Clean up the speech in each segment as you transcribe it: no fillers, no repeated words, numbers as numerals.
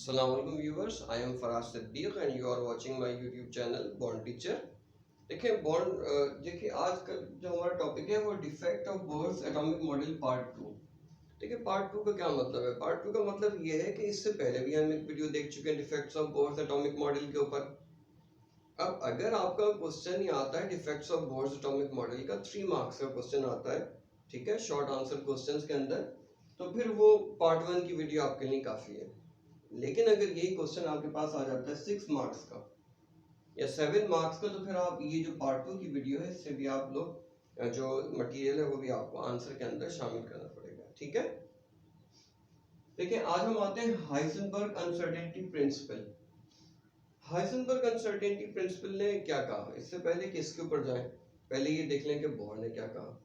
Assalamualaikum viewers, I am Faraz Siddiq and you are watching my YouTube channel Bond Teacher। देखिए देखिए आजकल जो हमारा टॉपिक है वो defect of Bohr's atomic model part 2। देखिए पार्ट 2 का क्या मतलब है? पार्ट 2 का मतलब ये है कि इससे पहले भी हम एक वीडियो देख चुके हैं defects of Bohr's atomic model के ऊपर। अब अगर आपका क्वेश्चन ये आता है defects of Bohr's atomic model का 3 मार्क्स का क्वेश्चन आता है, ठीक है, शॉर्ट आंसर क्वेश्चंस के अंदर, तो फिर वो पार्ट 1 की वीडियो आपके लिए काफ़ी है। लेकिन अगर यही क्वेश्चन आपके पास आ जाता है 6 मार्क्स का या 7 मार्क्स का, तो फिर आप ये जो पार्ट 2 की वीडियो है इससे भी आप लोग जो मटेरियल है वो भी आपको आंसर के अंदर शामिल करना पड़ेगा, ठीक है। देखिए आज हम आते हैं Heisenberg uncertainty principal. Heisenberg uncertainty principal ने क्या कहा? इससे पहले कि इसके ऊपर जाएं, पहले ये देख लें कि बोहर ने क्या कहा।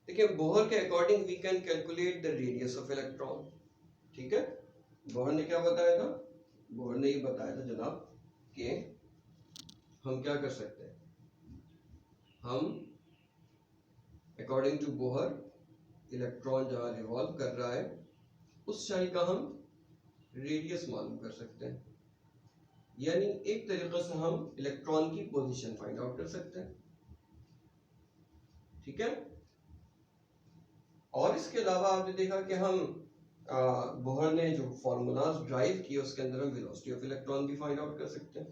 देखिए बोहर के according we can calculate the radius of electron, ठीक है। बोहर ने क्या बताया था? बोहर ने ये बताया था जनाब कि हम क्या कर सकते हैं, हम अकॉर्डिंग टू बोहर इलेक्ट्रॉन जहां रिवॉल्व कर रहा है उस ऊंचाई का हम रेडियस मालूम कर सकते हैं, यानी एक तरीके से हम इलेक्ट्रॉन की पोजीशन फाइंड आउट कर सकते हैं, ठीक है। और इसके अलावा आपने देखा कि हम बोहर ने जो फॉर्मूलाज ड्राइव किए उसके अंदर हम वेलोसिटी ऑफ इलेक्ट्रॉन भी फाइंड आउट कर सकते हैं।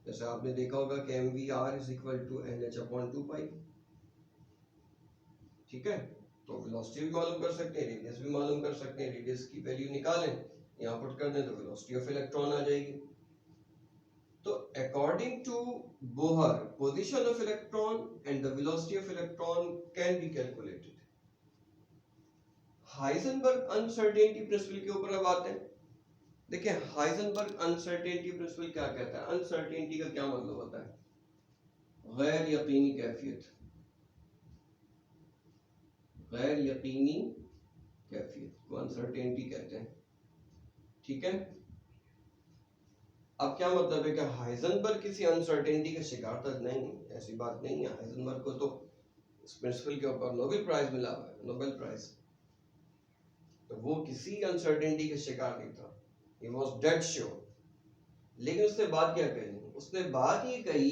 जैसे आपने देखा होगा कि mvr is equal to nh/2π, ठीक है। तो वेलोसिटी भी मालूम कर सकते हैं, रेडियस भी मालूम कर सकते हैं। रेडियस की वैल्यू निकालें, यहाँ पुट कर दें तो वेलोसिटी ऑफ इलेक्ट्रॉन आ जाएगी। तो according to Bohr position of electron and the velocity of electron can be calculated. Heisenberg uncertainty principle के ऊपर अब आते हैं। देखिए हाइजेनबर्ग अनसर्टेनिटी प्रिंसिपल क्या कहता है? अनसर्टेनिटी का क्या मतलब होता है? गैर यकीनी कैफियत, गैर यकीनी कैफियत को अनसर्टेनिटी कहते हैं, ठीक है। अब क्या मतलब है कि हाइजेनबर्ग किसी अनसर्टेनिटी का शिकार तक नहीं, ऐसी बात नहीं है। हाइजेनबर्ग को तो इस प्रिंसिपल के ऊपर नोबेल प्राइज मिला हुआ है, नोबेल प्राइज। तो वो किसी अनसर्टेनिटी का शिकार नहीं था, ही वाज डेड श्योर। लेकिन उसने बात क्या कही? उसने बात ये कही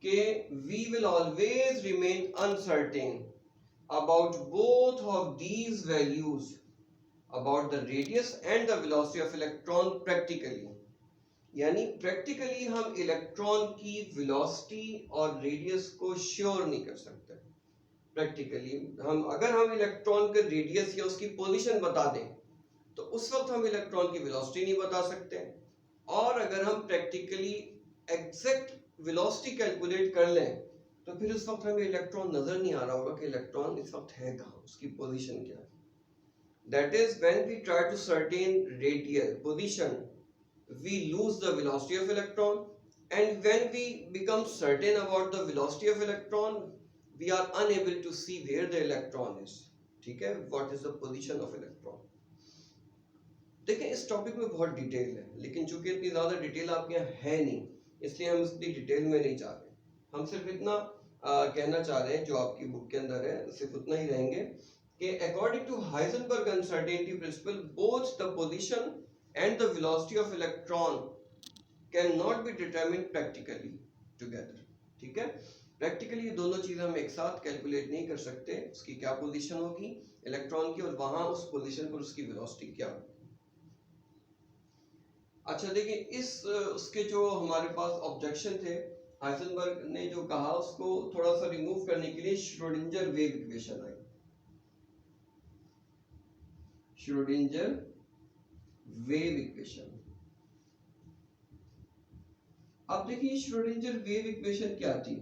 कि we will always remain uncertain about both of these values, about the radius and the velocity of electron practically। यानी प्रैक्टिकली हम इलेक्ट्रॉन की वेलोसिटी और रेडियस को श्योर नहीं कर सकते। प्रैक्टिकली अगर हम इलेक्ट्रॉन के रेडियस या उसकी पोजीशन बता दें तो उस वक्त हम इलेक्ट्रॉन की वेलोसिटी नहीं बता सकते, और अगर हम प्रैक्टिकली एग्जैक्ट वेलोसिटी कैलकुलेट कर लें तो फिर उस वक्त हमें इलेक्ट्रॉन नजर नहीं आ रहा होगा कि इलेक्ट्रॉन इस वक्त है कहाँ, उसकी पोजीशन क्या है। That is when we try to certain radial position we lose the velocity of electron, and when we become certain about the velocity of electron we are unable to see where the electron is, ठीक है, what is the position of electron। देखिए इस topic में बहुत detail है, लेकिन चूंकि इतनी ज्यादा डिटेल आपके यहाँ है नहीं, इसलिए हम इतनी डिटेल में नहीं जा रहे। हम सिर्फ इतना कहना चाह रहे हैं जो आपकी बुक के अंदर है, सिर्फ उतना ही रहेंगे कि according to Heisenberg uncertainty principle both the position and the velocity of electron cannot be determined practically together, ठीक है। प्रैक्टिकली ये दोनों चीजें हम एक साथ कैलकुलेट नहीं कर सकते, उसकी क्या पोजीशन होगी इलेक्ट्रॉन की और वहां उस पोजीशन पर उसकी वेलोसिटी क्या होगी। अच्छा देखिए इस उसके जो हमारे पास ऑब्जेक्शन थे, हाइजेनबर्ग ने जो कहा उसको थोड़ा सा रिमूव करने के लिए श्रोडिंगर वेव इक्वेशन आई। Schrodinger wave equation. अब देखिए श्रोडिंगर वेव इक्वेशन क्या थी?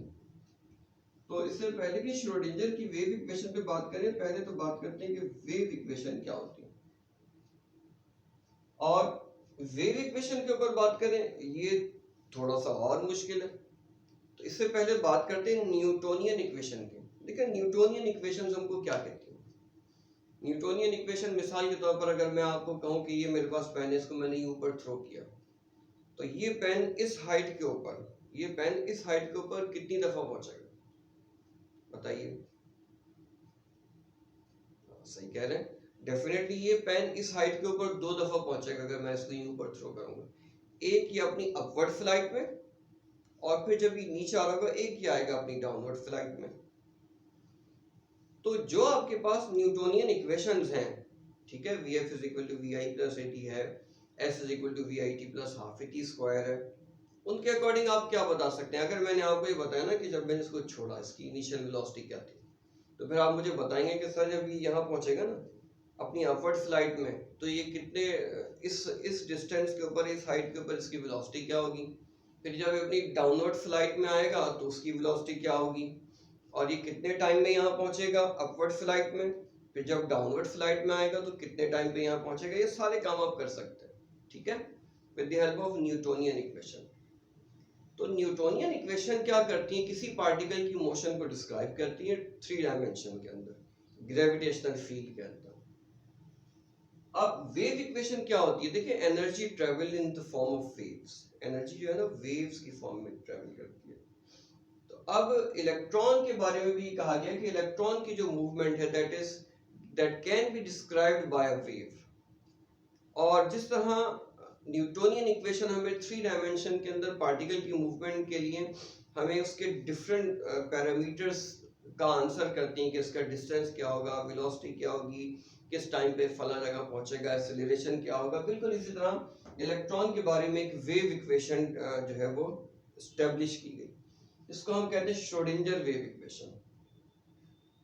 तो इससे पहले कि श्रोडिंगर की वेव इक्वेशन पे बात करें, पहले तो बात करते हैं कि वेव इक्वेशन क्या होती है। और वेव इक्वेशन के ऊपर बात करें ये थोड़ा सा और मुश्किल है, तो इससे पहले बात करते हैं न्यूटोनियन इक्वेशन की। देखिए न्यूटोनियन इक्वेशन हमको क्या कहती है? न्यूटोनियन इक्वेशन मिसाल के तौर पर अगर मैं आपको कहूं कि ये मेरे पास पेन है, इसको मैंने ऊपर थ्रो किया, तो ये पेन इस हाइट के ऊपर, ये पेन इस हाइट के ऊपर कितनी दफा पहुंचेगा बताइए? सही कह रहे हैं, डेफिनेटली ये पेन इस हाइट के ऊपर 2 दफा पहुंचेगा अगर मैं इसको यूं ऊपर थ्रो करूंगा। एक ये अपनी अपवर्ड फ्लाइट में, और फिर जब ये नीचे आ रहा होगा एक ये आएगा अपनी डाउनवर्ड फ्लाइट में। तो जो आपके पास न्यूटोनियन इक्वेशंस हैं, ठीक है, Vf is equal to V I plus A T है, S is equal to V I T plus half A T square है, उनके अकॉर्डिंग आप क्या बता सकते हैं? अगर मैंने आपको ये बताया ना कि जब मैंने इसको छोड़ा इसकी इनिशियल वेलोसिटी क्या थी, तो फिर आप मुझे बताएंगे कि सर जब ये यहाँ पहुंचेगा ना अपनी अपवर्ड फ्लाइट में, तो ये कितने इस डिस्टेंस के ऊपर, इस हाइट के ऊपर इसकी वेलोसिटी क्या होगी, फिर जब अपनी डाउनवर्ड फ्लाइट में आएगा तो उसकी वेलोसिटी क्या होगी, और ये कितने टाइम में यहाँ पहुंचेगा अपवर्ड फ्लाइट में, फिर जब डाउनवर्ड फ्लाइट में आएगा तो कितने टाइम पे यहाँ पहुंचेगा। ये सारे काम आप कर सकते हैं, ठीक है, with the help of Newtonian equation. तो न्यूटोनियन इक्वेशन क्या करती है? किसी पार्टिकल की मोशन को डिस्क्राइब करती है 3 डायमेंशन के अंदर, ग्रेविटेशनल फील्ड के अंदर। अब वेव इक्वेशन क्या होती है? देखिए, energy travel in the form of waves, energy जो है ना वेव्स की फॉर्म में ट्रेवल करती है। तो अब इलेक्ट्रॉन के बारे में भी कहा गया कि इलेक्ट्रॉन की जो मूवमेंट है that can be described bye a wave. और जिस तरह न्यूटोनियन इक्वेशन हमें 3 डायमेंशन के अंदर पार्टिकल की मूवमेंट के लिए हमें उसके डिफरेंट पैरामीटर्स का आंसर करती हैं कि इसका डिस्टेंस क्या होगा, वेलोसिटी क्या होगी, किस टाइम पे फला जगह पहुंचेगा, एक्सेलरेशन क्या होगा, बिल्कुल इसी तरह इलेक्ट्रॉन के बारे में एक वेव इक्वेशन जो है वो एस्टेब्लिश की गई। इसको हम कहते हैं श्रोडिंजर वेव इक्वेशन।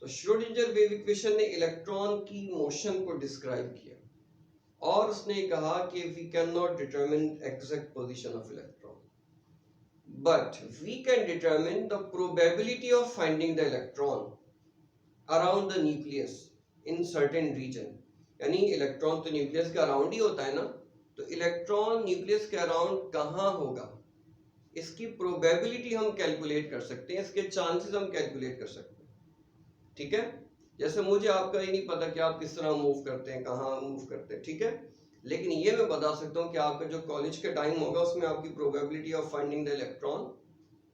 तो श्रोडिंजर वेव इक्वेशन ने इलेक्ट्रॉन की मोशन को डिस्क्राइब किया, और उसने कहा कि we can not determine exact position of electron, but we can determine the probability of finding the electron around the nucleus in certain region. यानी इलेक्ट्रॉन तो न्यूक्लियस के अराउंड ही होता है ना, तो इलेक्ट्रॉन न्यूक्लियस के अराउंड कहाँ होगा, इसकी प्रोबेबिलिटी हम कैलकुलेट कर सकते हैं, इसके चांसेस हम कैलकुलेट कर सकते हैं, ठीक है। जैसे मुझे आपका ही नहीं पता कि आप किस तरह मूव करते हैं, कहाँ मूव करते हैं, ठीक है, लेकिन ये मैं बता सकता हूँ कि आपका जो कॉलेज का टाइम होगा उसमें आपकी probability of finding the electron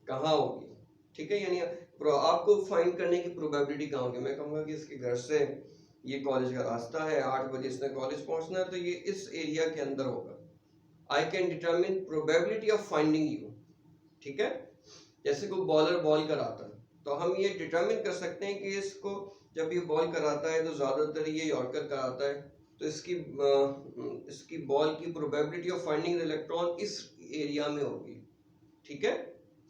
कहाँ होगी, ठीक है। यानी आपको फाइंड करने की प्रोबेबिलिटी कहाँ होगी? मैं कहूँगा कि इसके घर से ये कॉलेज का रास्ता है, 8 बजे इसने कॉलेज पहुँचना है, तो ये इस एरिया के अंदर होगा। I can determine probability of finding you, ठीक है। जैसे कोई बॉलर बॉल कराता है, तो हम ये डिटरमिन कर सकते हैं कि इसको जब ये बॉल कराता है तो ज़्यादातर ये यॉर्कर कराता है, तो इसकी बॉल की probability of finding the electron इस एरिया में होगी, ठीक है,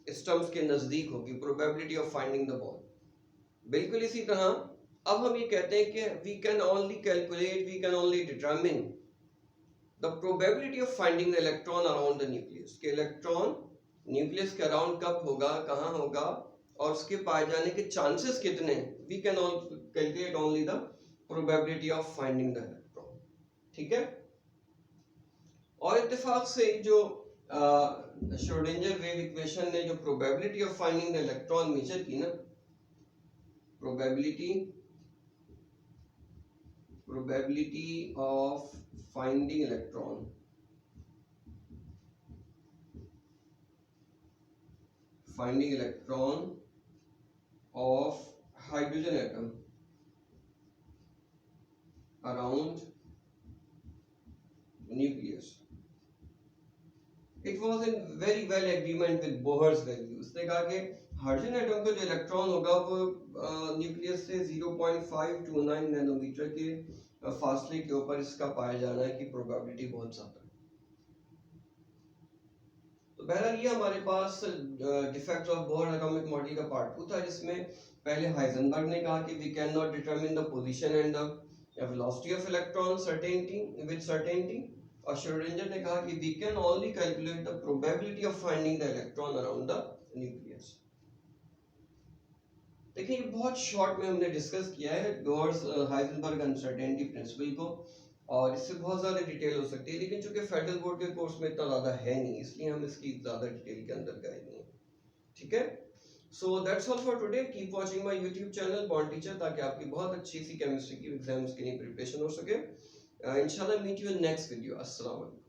स्टम्प्स के नज़दीक होगी probability of finding the ball. बिल्कुल इसी तरह अब हम ये कहते हैं कि we can only calculate, we can only determine the probability of finding the electron around the nucleus, कि इलेक्ट्रॉन न्यूक्लियस के अराउंड कब होगा, कहाँ होगा, और उसके पाए जाने के चांसेस कितने। We can calculate only the probability of finding the electron, ठीक है। और इत्तेफाक से जो श्रोडिंगर वेव इक्वेशन ने जो probability of finding the electron measure की ना, probability of finding electron, finding electron of hydrogen atom around nucleus. It was in very well agreement with Bohr's value. उसने कहा कि हाइड्रोजन एटम का जो electron होगा वो न्यूक्लियस से 0.529 नैनोमीटर के फासले के ऊपर इसका पाया जाना है कि प्रोबेबिलिटी बहुत ज्यादा है। तो बहरहाल ये हमारे पास defect of Bohr atomic model का पार्ट 2 था, जिसमें पहले हाइजेनबर्ग ने कहा कि we can not determine the position and the velocity of electron certainty, और श्रोडिंगर ने कहा कि we can only calculate the probability of finding the electron around the nucleus. देखिए, ये बहुत शॉर्ट में हमने डिस्कस किया है बोर्स हाइजेनबर्ग अनसर्टेनिटी प्रिंसिपल को, और इससे बहुत ज़्यादा डिटेल हो सकती है, लेकिन चूंकि फेडरल बोर्ड के कोर्स में इतना ज़्यादा है नहीं, इसलिए हम इसकी ज़्यादा डिटेल के अंदर गए नहीं, ठीक है। So that's all for today. Keep watching my YouTube channel bond teacher, ताकि आपकी बहुत अच्छी सी केमिस्ट्री की एग्जाम्स के लिए प्रिपरेशन हो सके। इंशाल्लाह meet you in next video. अस्सलाम वालेकुम।